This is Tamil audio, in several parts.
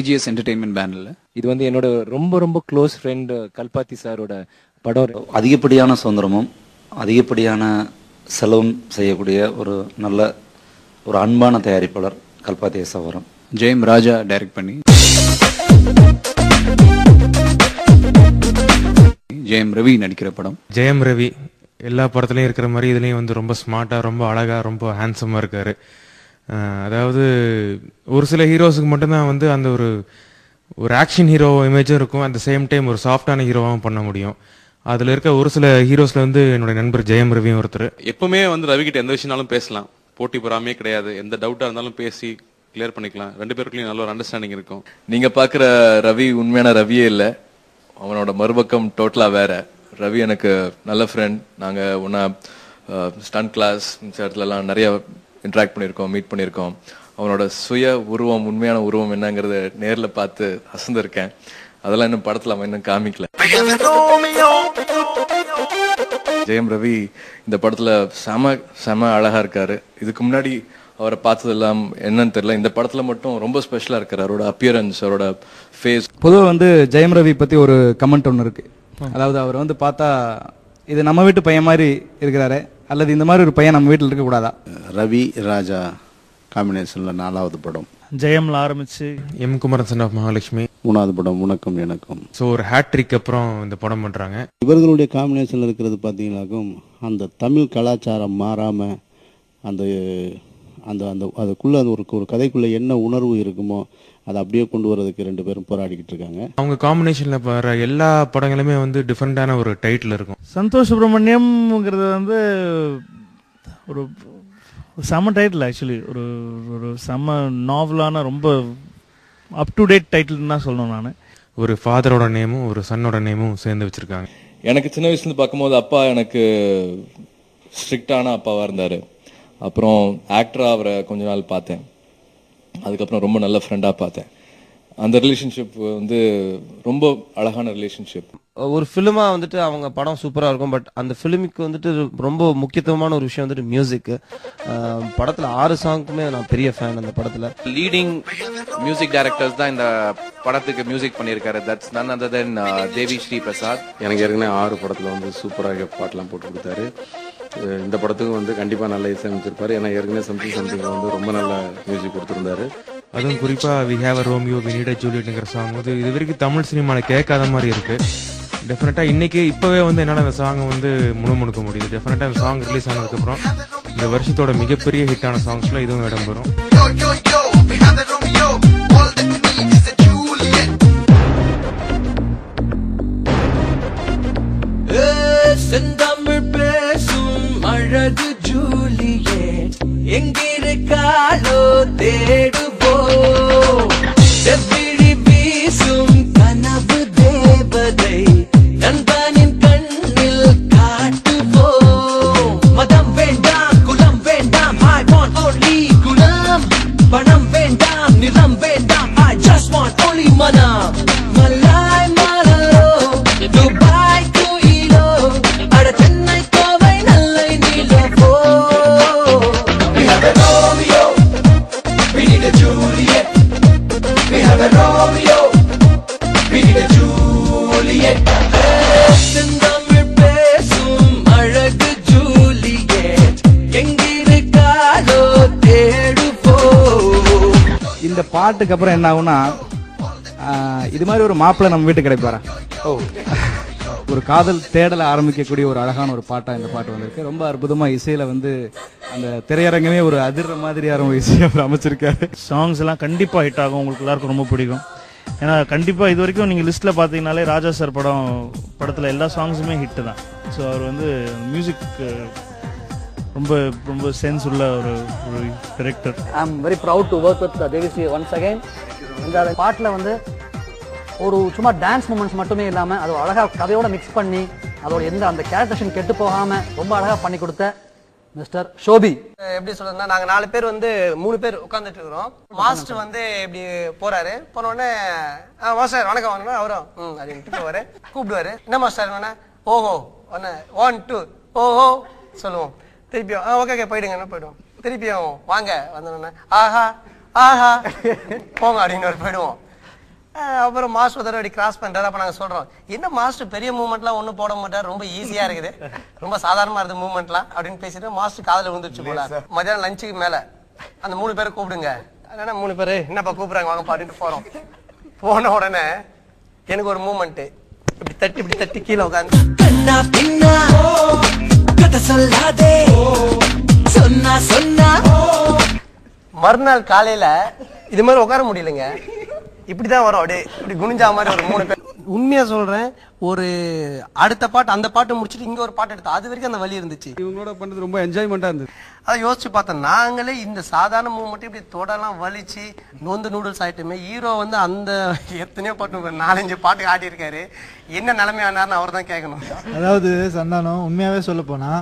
AGS entertainment பேனர்ல. இது வந்து என்னோட ரொம்ப ரொம்ப க்ளோஸ் ஃப்ரெண்ட் கல்பாத்தி சாரோட படம். அதிகப்படியான சுதந்திரமும் அதிகப்படியான செலவும் செய்யக்கூடிய ஒரு நல்ல ஒரு அன்பான தயாரிப்பாளர் கல்பாத்தி சகோதரன். ஜெயம் ராஜா டைரக்ட் பண்ணி ஜெயம் ரவி நடிக்கிற படம். ஜெயம் ரவி எல்லா படத்துலயும் இருக்கிற மாதிரி இதுலயும் வந்து ரொம்ப ஸ்மார்ட்டா, ரொம்ப அழகா, ரொம்ப ஹேண்ட்ஸமா இருக்காரு. அதாவது ஒரு சில ஹீரோஸுக்கு மட்டும்தான் வந்து அந்த ஒரு ஆக்ஷன் ஹீரோ இமேஜும் இருக்கும், அட் த சேம் டைம் ஒரு சாஃப்டான ஹீரோவாகவும் பண்ண முடியும். அதுல இருக்க ஒரு சில ஹீரோஸ்ல வந்து என்னுடைய நண்பர் ஜெயம் ரவியும் ஒருத்தர். எப்பவுமே வந்து ரவி கிட்ட எந்த விஷயம்னாலும் பேசலாம், போட்டி பொறாமே கிடையாது. எந்த டவுட்டா இருந்தாலும் பேசி கிளியர் பண்ணிக்கலாம். ரெண்டு பேருக்குள்ளயும் நல்ல ஒரு அண்டர்ஸ்டாண்டிங் இருக்கும். நீங்க பாக்குற ரவி உண்மையான ரவியே இல்ல, அவனோட மறுபக்கம் டோட்டலா வேற. ரவி எனக்கு நல்ல ஃப்ரெண்ட். நாங்க ஒன்னா ஸ்டன் கிளாஸ் இடத்துலலாம் நிறைய இன்ட்ராக்ட் பண்ணியிருக்கோம், மீட் பண்ணியிருக்கோம். அவனோட சுய உருவம், உண்மையான உருவம் என்னங்கிறத நேர்ல பார்த்து அசந்திருக்கேன். அதெல்லாம் இன்னும் படத்துல அவன் இன்னும் காமிக்கல. ஜெயம் ரவி இந்த படத்துல செம அழகா இருக்காரு. இதுக்கு முன்னாடி அவரை பார்த்ததெல்லாம் என்னன்னு தெரியல, இந்த படத்துல மட்டும் ரொம்ப ஸ்பெஷலா இருக்காரு. அவரோட அப்பியரன்ஸ், அவரோட ஃபேஸ். பொதுவாக வந்து ஜெயம் ரவி பத்தி ஒரு கமெண்ட் ஒன்று இருக்கு. அதாவது அவர் வந்து பார்த்தா இது நம்ம வீட்டு பையன் மாதிரி இருக்கிறாரு, அல்லது இந்த மாதிரி ஒரு பையன் நம்ம வீட்டில் இருக்கக்கூடாதா? ரவி ராஜா காம்பினேஷன்ல 4வது படம். ஜெயம்ல ஆரம்பிச்சு M Kumaran son of Mahalakshmi 3வது படம் உனக்கும் எனக்கும். ஸோ ஒரு ஹேட்ரிக் அப்புறம் இந்த படம் பண்றாங்க. இவர்களுடைய காம்பினேஷன்ல இருக்கிறது பார்த்தீங்கன்னாக்கும் அந்த தமிழ் கலாச்சாரம் மாறாம அந்த அந்த அந்த அதுக்குள்ள அந்த ஒரு கதைக்குள்ள என்ன உணர்வு இருக்குமோ அதை அப்படியே கொண்டு வரதுக்கு 2 பேரும் போராடிக்கிட்டு இருக்காங்க. அவங்க காம்பினேஷன்ல வர எல்லா படங்களுமே வந்து டிஃபரெண்டான ஒரு டைட்டில் இருக்கும். சந்தோஷ் சுப்ரமணியம்ங்கிறது வந்து ஒரு செம்ம டைட்டில். ஆக்சுவலி ஒரு செம்ம நாவலான, ரொம்ப அப் டு டேட் டைட்டில் தான் சொல்லணும். நான் ஒரு ஃபாதரோட நேமும் ஒரு சன்னோட நேமும் சேர்ந்து வச்சிருக்காங்க. எனக்கு சின்ன வயசுல இருந்து பார்க்கும்போது அப்பா எனக்கு ஸ்ட்ரிக்டான அப்பாவா இருந்தாரு. அப்புறம் ஆக்டரா அவரை கொஞ்ச நாள் பார்த்தேன். அதுக்கப்புறம் ரொம்ப நல்ல ஃப்ரெண்டா பார்த்தேன். அந்த ரிலேஷன்ஷிப் வந்து ரொம்ப அழகான ரிலேஷன்ஷிப். ஒரு ஃபிலிமா வந்துட்டு அவங்க படம் சூப்பரா இருக்கும். பட் அந்த ஃபிலிமுக்கு வந்துட்டு ரொம்ப முக்கியத்துவமான ஒரு விஷயம் வந்துட்டு மியூசிக். படத்துல 6 சாங்குக்குமே நான் பெரிய ஃபேன். அந்த படத்துல லீடிங் மியூசிக் டைரக்டர்ஸ் தான் இந்த படத்துக்கு மியூசிக் பண்ணியிருக்காரு. That's none other than Devi Sri Prasad. எனக்கு ஏற்கனவே 6 படத்துல வந்து சூப்பராக பாட்டெல்லாம் போட்டு கொடுத்தாரு. இந்த படத்துக்கும் வந்து கண்டிப்பா நல்ல இசையமைச்சிருப்பாரு. ஏன்னா ஏற்கனவே சம்திங்ல வந்து ரொம்ப நல்ல மியூசிக் கொடுத்திருந்தாரு. அதுவும் குறிப்பா we have a Romeo we need a ஜூலியட்ங்கிற சாங் வந்து இது வரைக்கும் தமிழ் சினிமால கேட்காத மாதிரி இருக்கு. டெஃபினட்டா இன்னைக்கு இப்பவே வந்து என்னால அந்த சாங் வந்து முணுமுணுக்க முடியுது. டெஃபினட்டா அந்த சாங் ரிலீஸ் ஆனதுக்கு அப்புறம் இந்த வருஷத்தோட மிகப்பெரிய ஹிட்டான சாங்ஸ்ல இதுவும் இடம்பெறும். செந்தமிழ் பேசும் அழகு ஜூலியட் எங்கிருக்காளோ தேடுவோம். செவ்விழி வீசும் கனவு தேவதை நண்பனின் கண்ணில் காட்டுவோம். மதம் வேண்டாம், குலம் வேண்டாம், I want only குலம். பணம் வேண்டாம், நிலம் வேண்டாம், I just want only மனம். மலாய் மலரோ துபாய் குயிலோ அட சென்னை கோவை நல்லை நீலவோ. We have a Romeo, we need a Juliet. We have a Romeo, we need a Juliet. செந்தமிழ் பேசும் அழகு ஜூலியட் எங்கிருக்காளோ தேடுவோம். இந்த பாட்டுக்கு அப்புறம் என்ன ஆகும்னா, இது மாதிரி ஒரு மாப்பிள்ளை நம்ம வீட்டுக்கு கிடைப்பாரா? ஒரு காதல் தேடலை ஆரம்பிக்கக்கூடிய ஒரு அழகான ஒரு பாட்டா இந்த பாட்டு வந்திருக்கு. ரொம்ப அற்புதமா இசையில வந்து அந்த திரையரங்கமே ஒரு அதிர்ற மாதிரியான ஒரு இசையை அவர் அமைச்சிருக்காரு. சாங்ஸ் எல்லாம் கண்டிப்பா ஹிட் ஆகும். உங்களுக்கு எல்லாருக்கும் ரொம்ப பிடிக்கும். ஏன்னா கண்டிப்பா இது வரைக்கும் நீங்க லிஸ்ட்ல பாத்தீங்கன்னாலே ராஜா சார் படத்துல எல்லா சாங்ஸுமே ஹிட் தான். ஸோ அவர் வந்து மியூசிக் ரொம்ப ரொம்ப சென்ஸ் உள்ள ஒரு director. I am very proud to work with Devi Sri once again. இந்த பாட்டில் வந்து ஒரு சும்மா டான்ஸ் மூமெண்ட்ஸ் மட்டுமே இல்லாமல் அது அழகாக கதையோட மிக்ஸ் பண்ணி அதோட எந்த அந்த கேரக்டரேஷன் கெட்டு போகாமல் ரொம்ப அழகாக பண்ணி கொடுத்த மிஸ்டர் ஷோபி. எப்படி சொல்றதுன்னா, நாங்க 4 பேர் வந்து 3 பேர் உட்காந்துட்டு இருக்கிறோம். மாஸ்டர் வந்து இப்படி போறாரு. போன உடனே மாஸ்டர் வணக்கம் வாங்க அவரும் அப்படின்னு போவாரு. கூப்பிடுவாரு, என்ன மாஸ்டர்? ஓஹோ 1 2 ஓஹோ சொல்லுவோம். திருப்பியும் ஓகே போயிடுங்க போயிடுவோம். திருப்பியும் வாங்க வந்தோடனே ஆஹா ஆஹா போங்க அப்படின்னு போயிடுவோம். அப்புறம் மாஸ்டர் ஒரு தடவை கிராஸ் பண்றாரு. அப்ப நாங்க சொல்றோம், என்ன மாஸ்டர் பெரிய மூவ்மெண்ட்லாம் ஒன்றும் போட மாட்டாரு, ரொம்ப ஈஸியா இருக்குது, ரொம்ப சாதாரணமா இருக்குது மூவ்மெண்ட்லாம் அப்படின்னு பேசிட்டு மாஸ்டர் காதுல விழுந்துருச்சு போல. மதியானம் லஞ்சுக்கு மேல அந்த 3 பேரை கூப்பிடுங்க. அதனால 3 பேரு என்னப்பா கூப்பிடுறாங்க வாங்க பாடிட்டு போறோம். போன உடனே எனக்கு ஒரு மூவ்மெண்ட் இப்படி தட்டி கீழே உட்காந்து கண்ணா பின்னா கதை சொல்லாதே சொன்னா சொன்னா. மறுநாள் காலையில இது மாதிரி உட்கார முடியலங்க, இப்படிதான் வரும், அப்படியே இப்படி குனிஞ்சா மாதிரி ஒரு 3 பேர். உண்மையா சொல்றேன், ஒரு அடுத்த பாட்டு அந்த பாட்டு முடிச்சுட்டு இங்க ஒரு பாட்டு எடுத்தோம், அது வரைக்கும் அந்த வலி இருந்துச்சு. இவங்களோட பண்றது ரொம்ப என்ஜாய்மெண்டா இருந்தது. அதை யோசிச்சு பார்த்தேன், நாங்களே இந்த சாதாரண மூவ்மெண்ட் இப்படி தொடலாம் வலிச்சு நொந்து நூடுல்ஸ் ஆயிட்டுமே. ஹீரோ வந்து அந்த எத்தனையோ பாட்டு 4-5 பாட்டு ஆடி இருக்காரு, என்ன நிலைமையானார்னு அவர் தான் கேட்கணும். அதாவது சந்தானம் உண்மையாவே சொல்ல போனா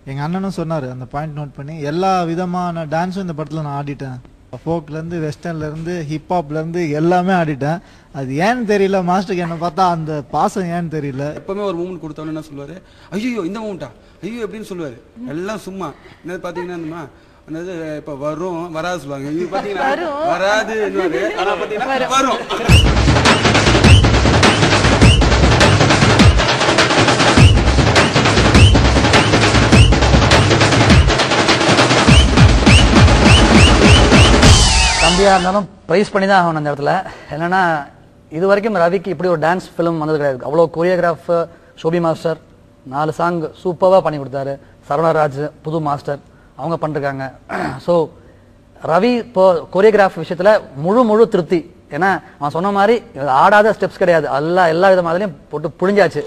எங்க அண்ணனும் சொன்னாரு, அந்த பாயிண்ட் நோட் பண்ணி எல்லா விதமான டான்ஸும் இந்த படத்துல நான் ஆடிட்டேன். ஃபோக்ல இருந்து வெஸ்டர்ன்ல இருந்து ஹிப்ஹாப்ல இருந்து எல்லாமே ஆடிட்டேன். அது ஏன்னு தெரியல, மாஸ்டருக்கு என்ன பார்த்தா அந்த பாசம் ஏன்னு தெரியல. எப்பவுமே ஒரு மூமெண்ட் கொடுத்தவொன்னு என்ன சொல்லுவாரு, ஐயோ இந்த மூமெண்டா ஐயோ எப்படின்னு சொல்லுவாரு. எல்லாம் சும்மா என்ன பாத்தீங்கன்னா அந்த இது இப்ப வரும் வராது சொல்லுவாங்க, இது பாத்தீங்கன்னா வராது ஆனா பாத்தீங்கன்னா வரும். தம்பியா இருந்தாலும் ப்ரைஸ் பண்ணி தான் ஆகணும் அந்த இடத்துல. என்னன்னா இது வரைக்கும் ரவிக்கு இப்படி ஒரு டான்ஸ் ஃபிலிம் வந்தது கிடையாது. அவ்வளோ கொரியோகிராஃப் ஷோபி மாஸ்டர் 4 சாங் சூப்பராக பண்ணி கொடுத்தாரு. சரவணராஜ் புது மாஸ்டர் அவங்க பண்ணிருக்காங்க. ஸோ ரவி இப்போ கொரியோகிராஃப் விஷயத்துல முழு திருப்தி. ஏன்னா அவன் சொன்ன மாதிரி ஆடாத ஸ்டெப்ஸ் கிடையாது, எல்லா வித மாதிரிலையும் போட்டு புழிஞ்சாச்சு.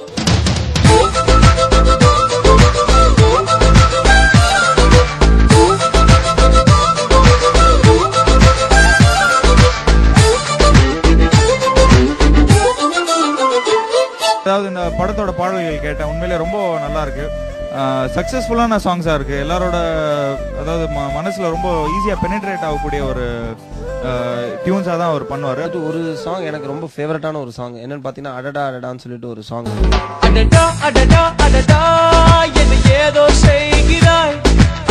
அதாவது இந்த படத்தோட பாடல்கள் கேட்டேன், உண்மையிலே ரொம்ப நல்லா இருக்கு. சக்சஸ்ஃபுல்லான சாங்ஸா இருக்கு. எல்லாரோட அதாவது மனசுல ரொம்ப ஈஸியா பெனிட்ரேட் ஆகக்கூடிய ஒரு டியூன்ஸா தான் அவர் பண்ணுவாரு. அது ஒரு சாங் எனக்கு ரொம்ப ஃபேவரட்டான ஒரு சாங் என்னன்னு பாத்தீங்கன்னா அடடா அடடான்னு சொல்லிட்டு ஒரு சாங். அடடா அடடா அடடா என்ன ஏதோ செய்கிறாய்,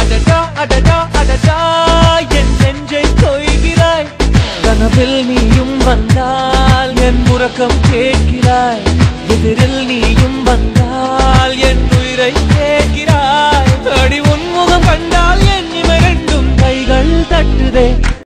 அடடா அடடா அடடா என் நெஞ்சை கொய்கிறாய், கனவில் நீயும் வந்தால் என் உறக்கம்